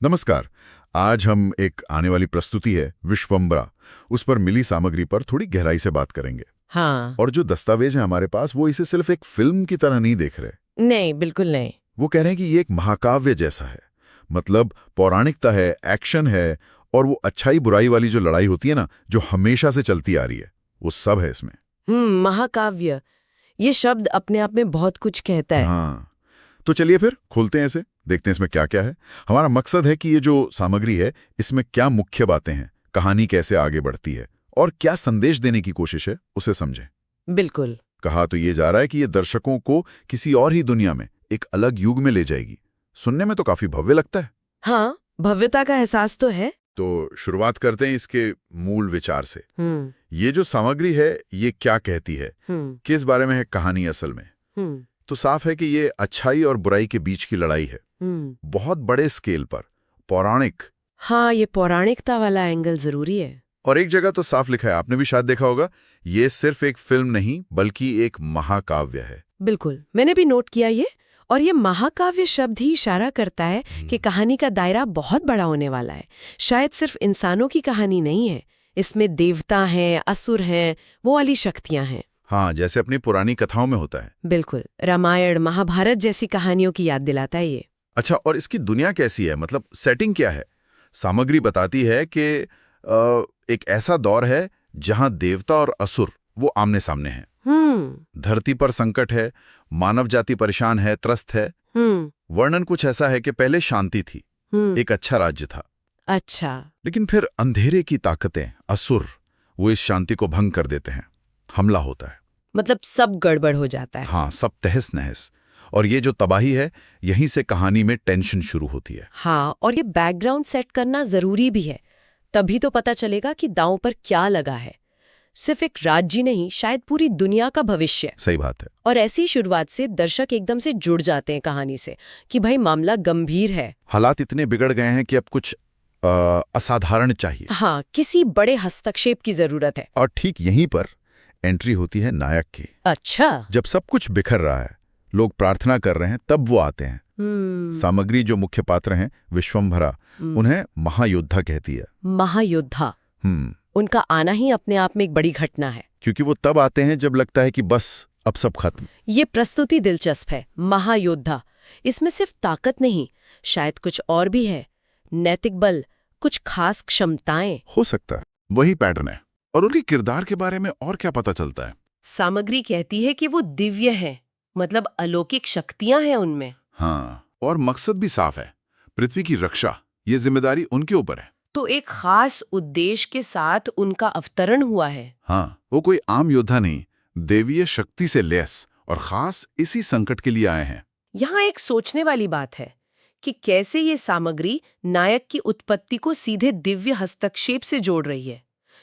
नमस्कार। आज हम एक आने वाली प्रस्तुति है विश्वम्बरा, उस पर मिली सामग्री पर थोड़ी गहराई से बात करेंगे। हाँ। और जो दस्तावेज है हमारे पास वो इसे सिर्फ एक फिल्म की तरह नहीं देख रहे। नहीं, बिल्कुल नहीं। वो कह रहे हैं कि ये एक महाकाव्य जैसा है। मतलब पौराणिकता है, एक्शन है, और वो अच्छाई बुराई वाली जो लड़ाई होती है ना, जो हमेशा से चलती आ रही है, वो सब है इसमें। महाकाव्य, ये शब्द अपने आप में बहुत कुछ कहता है। हाँ, तो चलिए फिर खोलते हैं इसे, देखते हैं इसमें क्या क्या है। हमारा मकसद है कि ये जो सामग्री है इसमें क्या मुख्य बातें हैं, कहानी कैसे आगे बढ़ती है और क्या संदेश देने की कोशिश है, उसे समझें। बिल्कुल। कहा तो ये जा रहा है कि ये दर्शकों को किसी और ही दुनिया में, एक अलग युग में ले जाएगी। सुनने में तो काफी भव्य लगता है। हाँ, भव्यता का एहसास तो है। तो शुरुआत करते हैं इसके मूल विचार से। हम्म ये जो सामग्री है ये क्या कहती है, हम्म किस बारे में है कहानी असल में? हम्म तो साफ है कि ये अच्छाई और बुराई के बीच की लड़ाई है, बहुत बड़े स्केल पर, पौराणिक। हाँ, ये पौराणिकता वाला एंगल जरूरी है। और एक जगह तो साफ लिखा है, आपने भी शायद देखा होगा, ये सिर्फ एक फिल्म नहीं बल्कि एक महाकाव्य है। बिल्कुल, मैंने भी नोट किया ये। और ये महाकाव्य शब्द ही इशारा करता है कि कहानी का दायरा बहुत बड़ा होने वाला है। शायद सिर्फ इंसानों की कहानी नहीं है, इसमें देवता हैं, असुर हैं, वो वाली शक्तियां हैं। हाँ, जैसे अपनी पुरानी कथाओं में होता है। बिल्कुल, रामायण महाभारत जैसी कहानियों की याद दिलाता है ये। अच्छा, और इसकी दुनिया कैसी है, मतलब सेटिंग क्या है? सामग्री बताती है कि एक ऐसा दौर है जहां देवता और असुर वो आमने सामने हैं। धरती पर संकट है, मानव जाति परेशान है, त्रस्त है। वर्णन कुछ ऐसा है कि पहले शांति थी, एक अच्छा राज्य था। अच्छा। लेकिन फिर अंधेरे की ताकतें, असुर, वो इस शांति को भंग कर देते हैं। हमला होता है, मतलब सब गड़बड़ हो जाता है। हाँ, सब तहस नहस। और ये जो तबाही है, यहीं से कहानी में टेंशन शुरू होती है। हाँ, और ये बैकग्राउंड सेट करना जरूरी भी है, तभी तो पता चलेगा कि दांव पर क्या लगा है। सिर्फ एक राज्य नहीं, शायद पूरी दुनिया का भविष्य। सही बात है। और ऐसी शुरुआत से दर्शक एकदम से जुड़ जाते हैं कहानी से कि भाई मामला गंभीर है। हालात इतने बिगड़ गए हैं कि अब कुछ असाधारण चाहिए। हाँ, किसी बड़े हस्तक्षेप की जरूरत है। और ठीक यहीं पर एंट्री होती है नायक की। अच्छा। जब सब कुछ बिखर रहा है, लोग प्रार्थना कर रहे हैं, तब वो आते हैं। सामग्री जो मुख्य पात्र हैं, विश्वम्भरा, उन्हें महायोद्धा कहती है। महायोद्धा। उनका आना ही अपने आप में एक बड़ी घटना है। क्योंकि वो तब आते हैं जब लगता है कि बस अब सब खत्म। ये प्रस्तुति दिलचस्प है। महायोद्धा, इसमें सिर्फ ताकत नहीं, शायद कुछ और भी है। नैतिक बल, कुछ खास क्षमताएं। हो सकता है वही पैटर्न है। और उनके किरदार के बारे में और क्या पता चलता है? सामग्री कहती है कि वो दिव्य हैं, मतलब अलौकिक शक्तियां हैं उनमें। हाँ, और मकसद भी साफ है, पृथ्वी की रक्षा। ये जिम्मेदारी उनके ऊपर है। तो एक खास उद्देश्य के साथ उनका अवतरण हुआ है। हाँ, वो कोई आम योद्धा नहीं, देवीय शक्ति से लैस, और खास इसी संकट के लिए आए हैं। यहाँ एक सोचने वाली बात है कि कैसे ये सामग्री नायक की उत्पत्ति को सीधे दिव्य हस्तक्षेप से जोड़ रही है।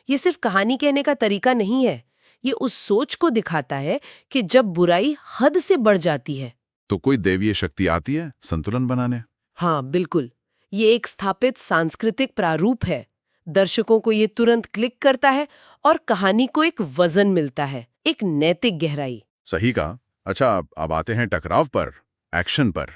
ये सिर्फ कहानी कहने का तरीका नहीं है, ये उस सोच को दिखाता है कि जब बुराई हद से बढ़ जाती है तो कोई देवीय शक्ति आती है संतुलन बनाने। हाँ, बिल्कुल। ये एक स्थापित सांस्कृतिक प्रारूप है। दर्शकों को ये तुरंत क्लिक करता है और कहानी को एक वजन मिलता है, एक नैतिक गहराई। सही कहा। अच्छा, अब आते हैं टकराव पर, एक्शन पर।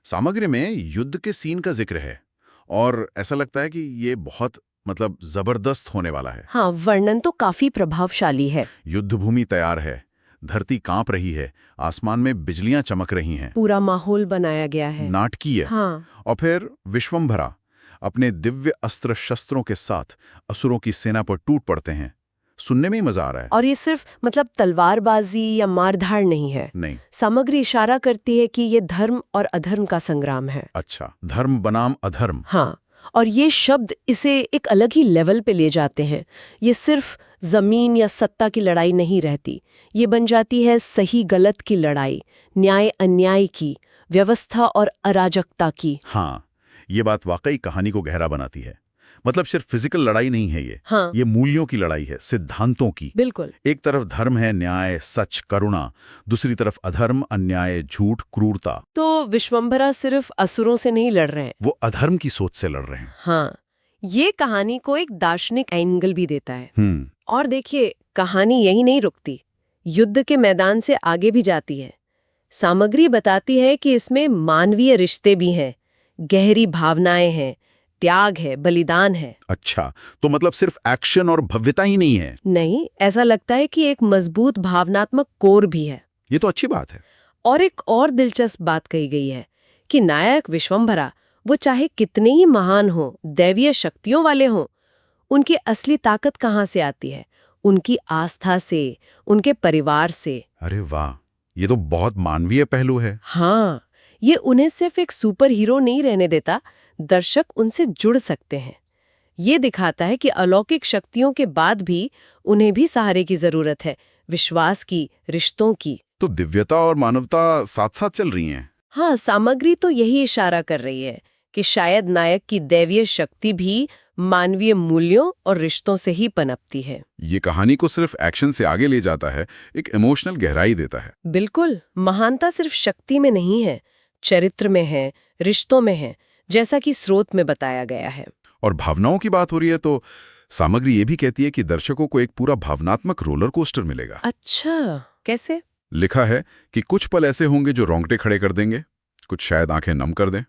सामग्री में युद्ध के सीन का जिक्र है और ऐसा लगता है कि ये बहुत जबरदस्त होने वाला है। हाँ, वर्णन तो काफी प्रभावशाली है। युद्ध भूमि तैयार है, धरती कांप रही है, आसमान में बिजलियां चमक रही हैं। पूरा माहौल बनाया गया है, नाटकीय। हाँ। और फिर विश्वम्भरा अपने दिव्य अस्त्र शस्त्रों के साथ असुरों की सेना पर टूट पड़ते हैं। सुनने में ही मजा आ रहा है। और ये सिर्फ तलवारबाजी या मारधाड़ नहीं है। नहीं, सामग्री इशारा करती है कि ये धर्म और अधर्म का संग्राम है। अच्छा, धर्म बनाम अधर्म। हाँ, और ये शब्द इसे एक अलग ही लेवल पे ले जाते हैं। ये सिर्फ जमीन या सत्ता की लड़ाई नहीं रहती, ये बन जाती है सही गलत की लड़ाई, न्याय अन्याय की, व्यवस्था और अराजकता की। हाँ, ये बात वाकई कहानी को गहरा बनाती है। मतलब सिर्फ फिजिकल लड़ाई नहीं है ये। हाँ, ये मूल्यों की लड़ाई है, सिद्धांतों की। बिल्कुल। एक तरफ धर्म है, न्याय, सच, करुणा, दूसरी तरफ अधर्म, अन्याय, झूठ, क्रूरता। तो विश्वम्भरा सिर्फ असुरों से नहीं लड़ रहे हैं, वो अधर्म की सोच से लड़ रहे हैं। हाँ, ये कहानी को एक दार्शनिक एंगल भी देता है। और देखिए, कहानी यही नहीं रुकती, युद्ध के मैदान से आगे भी जाती है। सामग्री बताती है कि इसमें मानवीय रिश्ते भी हैं, गहरी भावनाएं हैं, त्याग है, बलिदान है। अच्छा, तो मतलब सिर्फ एक्शन और भव्यता ही नहीं है। नहीं, ऐसा लगता है कि एक मजबूत भावनात्मक कोर भी है। ये तो अच्छी बात है। और एक और दिलचस्प बात कही गई है कि नायक विश्वम्भरा वो चाहे कितने ही महान हों, दैवीय शक्तियों वाले हों, उनकी असली ताकत कहाँ से आती है? उनकी आस्था से, उनके परिवार से। अरे वाह, ये तो बहुत मानवीय पहलू है। हाँ, ये उन्हें सिर्फ एक सुपर हीरो नहीं रहने देता, दर्शक उनसे जुड़ सकते हैं। ये दिखाता है कि अलौकिक शक्तियों के बाद भी उन्हें भी सहारे की जरूरत है, विश्वास की, रिश्तों की। तो दिव्यता और मानवता साथ साथ चल रही हैं। हाँ, सामग्री तो यही इशारा कर रही है कि शायद नायक की दैवीय शक्ति भी मानवीय मूल्यों और रिश्तों से ही पनपती है। ये कहानी को सिर्फ एक्शन से आगे ले जाता है, एक इमोशनल गहराई देता है। बिल्कुल, महानता सिर्फ शक्ति में नहीं है, चरित्र में है, रिश्तों में है, जैसा कि स्रोत में बताया गया है। और भावनाओं की बात हो रही है तो सामग्री ये भी कहती है कि दर्शकों को एक पूरा भावनात्मक रोलर कोस्टर मिलेगा। अच्छा, कैसे? लिखा है कि कुछ पल ऐसे होंगे जो रोंगटे खड़े कर देंगे, कुछ शायद आंखें नम कर दें,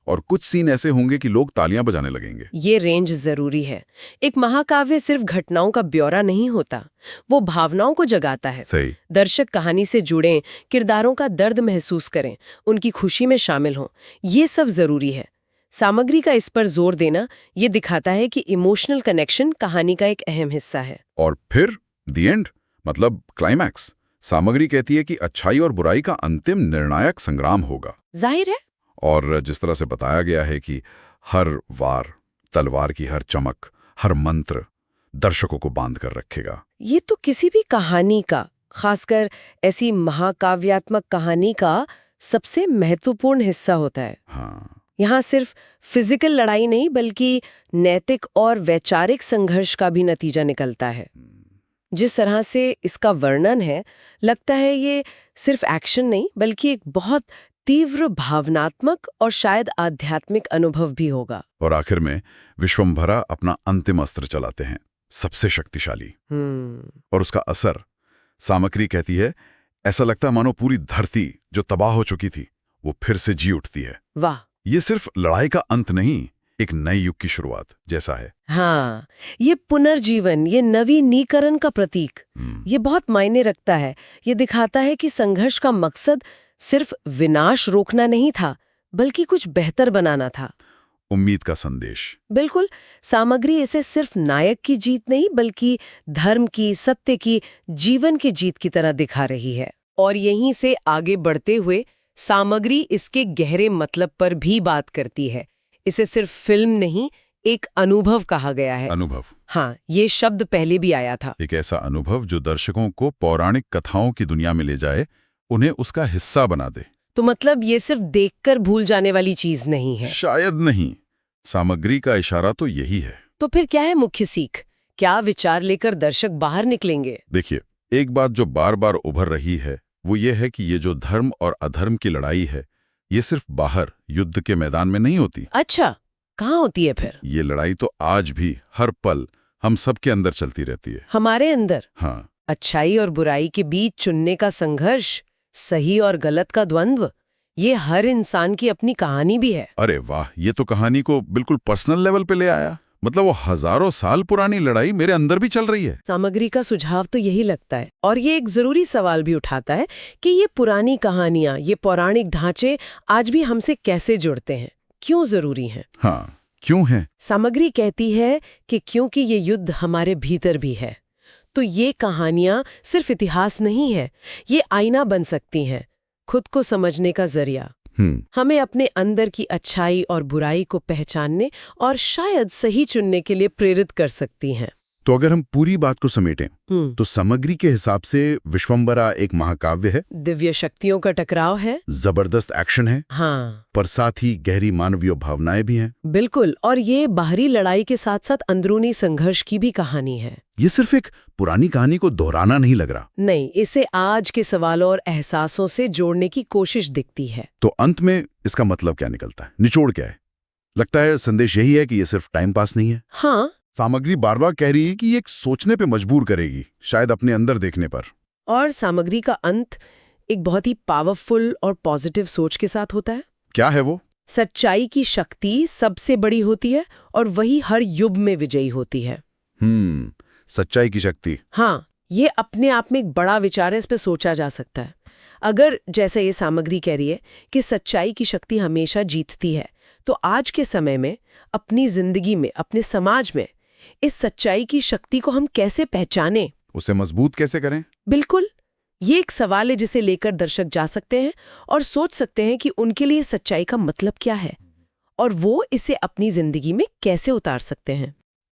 और कुछ सीन ऐसे होंगे कि लोग तालियां बजाने लगेंगे। ये रेंज जरूरी है। एक महाकाव्य सिर्फ घटनाओं का ब्यौरा नहीं होता, वो भावनाओं को जगाता है। सही। दर्शक कहानी से जुड़ें, किरदारों का दर्द महसूस करें, उनकी खुशी में शामिल हों, ये सब जरूरी है। सामग्री का इस पर जोर देना ये दिखाता है कि इमोशनल कनेक्शन कहानी का एक अहम हिस्सा है। और फिर द एंड, मतलब क्लाइमैक्स, सामग्री कहती है कि अच्छाई और बुराई का अंतिम निर्णायक संग्राम होगा। जाहिर है। और जिस तरह से बताया गया है कि हर वार, तलवार की हर चमक, हर मंत्र दर्शकों को बांध कर रखेगा। ये तो किसी भी कहानी का, खासकर ऐसी महाकाव्यात्मक कहानी का सबसे महत्वपूर्ण हिस्सा होता है। हाँ। यहाँ सिर्फ फिजिकल लड़ाई नहीं बल्कि नैतिक और वैचारिक संघर्ष का भी नतीजा निकलता है। जिस तरह से इसका वर्णन है, लगता है ये सिर्फ एक्शन नहीं बल्कि एक बहुत तीव्र भावनात्मक और शायद आध्यात्मिक अनुभव भी होगा। और आखिर में विश्वम्भरा अपना अंतिम अस्त्र चलाते हैं, सबसे शक्तिशाली। और उसका असर, सामग्री कहती है, ऐसा लगता है मानो पूरी धरती जो तबाह हो चुकी थी वो फिर से जी उठती है। वाह! ये सिर्फ लड़ाई का अंत नहीं, एक नए युग की शुरुआत जैसा है। हाँ, ये पुनर्जीवन, ये नवीनीकरण का प्रतीक, ये बहुत मायने रखता है। ये दिखाता है कि संघर्ष का मकसद सिर्फ विनाश रोकना नहीं था बल्कि कुछ बेहतर बनाना था। उम्मीद का संदेश। बिल्कुल, सामग्री इसे सिर्फ नायक की जीत नहीं बल्कि धर्म की, सत्य की, जीवन की जीत की तरह दिखा रही है। और यहीं से आगे बढ़ते हुए सामग्री इसके गहरे मतलब पर भी बात करती है। इसे सिर्फ फिल्म नहीं, एक अनुभव कहा गया है। अनुभव। हाँ, ये शब्द पहले भी आया था। एक ऐसा अनुभव जो दर्शकों को पौराणिक कथाओं की दुनिया में ले जाए, उन्हें उसका हिस्सा बना दे। तो मतलब ये सिर्फ देखकर भूल जाने वाली चीज नहीं है। शायद नहीं। सामग्री का इशारा तो यही है। तो फिर क्या है मुख्य सीख? क्या विचार लेकर दर्शक बाहर निकलेंगे? देखिए, एक बात जो बार बार उभर रही है वो ये है कि ये जो धर्म और अधर्म की लड़ाई है, ये सिर्फ बाहर युद्ध के मैदान में नहीं होती। अच्छा, कहाँ होती है फिर? ये लड़ाई तो आज भी हर पल हम सबके अंदर चलती रहती है। हमारे अंदर? हाँ। अच्छाई और बुराई के बीच चुनने का संघर्ष, सही और गलत का द्वंद्व, ये हर इंसान की अपनी कहानी भी है। अरे वाह, ये तो कहानी को बिल्कुल पर्सनल लेवल पे ले आया। मतलब वो हजारों साल पुरानी लड़ाई मेरे अंदर भी चल रही है। सामग्री का सुझाव तो यही लगता है। और ये एक जरूरी सवाल भी उठाता है कि ये पुरानी कहानियां, ये पौराणिक ढांचे आज भी हमसे कैसे जुड़ते हैं, क्यों जरूरी हैं? हाँ, क्यों है? सामग्री कहती है कि क्योंकि ये युद्ध हमारे भीतर भी है। तो ये कहानियां सिर्फ इतिहास नहीं है, ये आईना बन सकती हैं, खुद को समझने का जरिया। हमें अपने अंदर की अच्छाई और बुराई को पहचानने और शायद सही चुनने के लिए प्रेरित कर सकती हैं। तो अगर हम पूरी बात को समेटें तो सामग्री के हिसाब से विश्वम्भरा एक महाकाव्य है, दिव्य शक्तियों का टकराव है, जबरदस्त एक्शन है, हाँ, पर साथ ही गहरी मानवीय भावनाएं भी हैं। बिल्कुल। और ये बाहरी लड़ाई के साथ साथ अंदरूनी संघर्ष की भी कहानी है। ये सिर्फ एक पुरानी कहानी को दोहराना नहीं लग रहा। नहीं, इसे आज के सवालों और एहसासों से जोड़ने की कोशिश दिखती है। तो अंत में इसका मतलब क्या निकलता है, निचोड़ क्या है? लगता है संदेश यही है कि ये सिर्फ टाइम पास नहीं है। हाँ, सामग्री बार बार कह रही है कि ये एक सोचने पे मजबूर करेगी, शायद अपने अंदर देखने पर। और सामग्री का अंत एक बहुत ही पावरफुल और पॉजिटिव सोच के साथ होता है। क्या है वो? सच्चाई की शक्ति सबसे बड़ी होती है और वही हर युग में विजयी होती है। सच्चाई की शक्ति। हाँ, ये अपने आप में एक बड़ा विचार है, इस पे सोचा जा सकता है। अगर जैसे ये सामग्री कह रही है कि सच्चाई की शक्ति हमेशा जीतती है, तो आज के समय में अपनी जिंदगी में, अपने समाज में इस सच्चाई की शक्ति को हम कैसे पहचानें, उसे मजबूत कैसे करें? बिल्कुल, ये एक सवाल है जिसे लेकर दर्शक जा सकते हैं और सोच सकते हैं कि उनके लिए सच्चाई का मतलब क्या है और वो इसे अपनी जिंदगी में कैसे उतार सकते हैं।